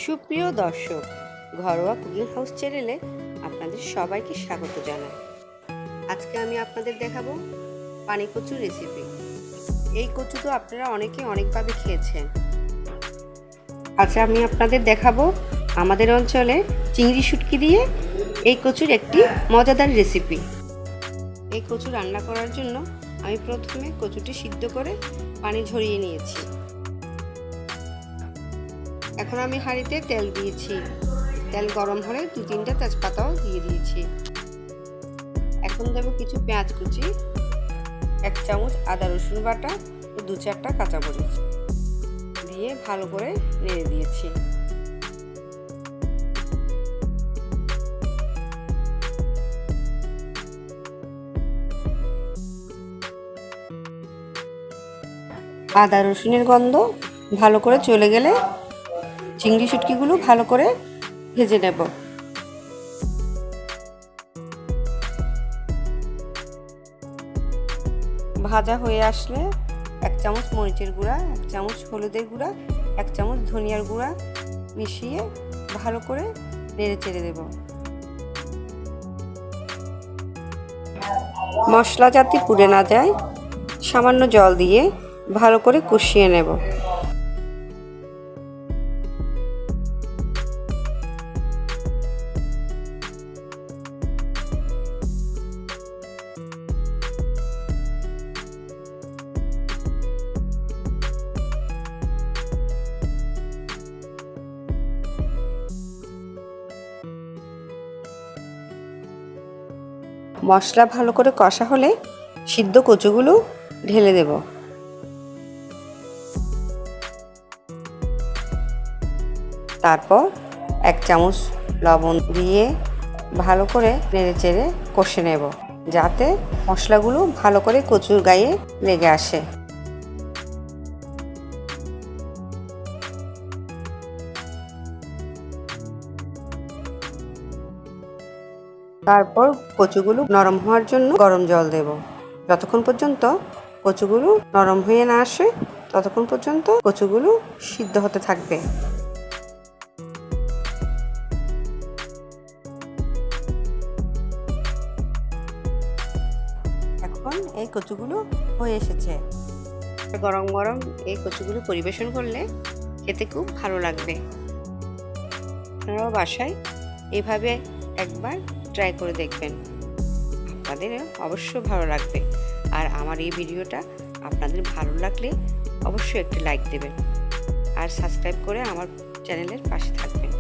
সুপ্রিয় দর্শক, ঘরোয়া কুকিং হাউস চ্যানেলে আপনাদের সবাইকে স্বাগত জানাই। আজকে আমি আপনাদের দেখাবো পানি কচুর রেসিপি। এই কচু তো আপনারা অনেকে অনেকভাবে খেয়েছেন। আচ্ছা, আমি আপনাদের দেখাবো আমাদের অঞ্চলে চিংড়ি শুটকি দিয়ে এই কচুর একটি মজাদার রেসিপি। এই কচু রান্না করার জন্য আমি প্রথমে কচুটি সিদ্ধ করে পানি ঝরিয়ে নিয়েছি। এখন আমি হাঁড়িতে তেল দিয়েছি। তেল গরম হলে 2-3টা তেজপাতাও দিয়ে দিয়েছি। এখন দেব কিছু পেঁয়াজ কুচি, 1 চামচ আদা রসুন বাটা, 2-4টা কাঁচামরিচ দিয়ে ভালো করে নেড়ে দিয়েছি। আদা রসুনের গন্ধ ভালো করে চলে গেলে চিংড়ি শুটকিগুলো ভালো করে ভেজে নেব। ভাজা হয়ে আসলে 1 চামচ মরিচের গুঁড়া, 1 চামচ হলুদের গুঁড়া, 1 চামচ ধনিয়ার গুঁড়া মিশিয়ে ভালো করে নেড়ে চেড়ে দেব। মশলা যাতে পুড়ে না যায় সামান্য জল দিয়ে ভালো করে কষিয়ে নেব। মশলা ভালো করে কষা হলে সিদ্ধ কচুগুলো ঢেলে দেব। তারপর 1 চামচ লবণ দিয়ে ভালো করে নেড়েচেড়ে কষে নেব, যাতে মশলাগুলো ভালো করে কচুর গায়ে লেগে আসে। তারপর কচুগুলো নরম হওয়ার জন্য গরম জল দেব। যতক্ষণ পর্যন্ত কচুগুলো নরম হয়ে না আসে ততক্ষণ পর্যন্ত কচুগুলো সিদ্ধ হতে থাকবে। এখন এই কচুগুলো হয়ে এসেছে। গরম গরম এই কচুগুলো পরিবেশন করলে খেতে খুব ভালো লাগবে। আপনারাও বাসায় এভাবে একবার ট্রাই করে দেখবেন, আপনাদের অবশ্যই ভালো লাগবে। আর আমার এই ভিডিওটা আপনাদের ভালো লাগলে অবশ্যই একটি লাইক দেবেন আর সাবস্ক্রাইব করে আমার চ্যানেলের পাশে থাকবেন।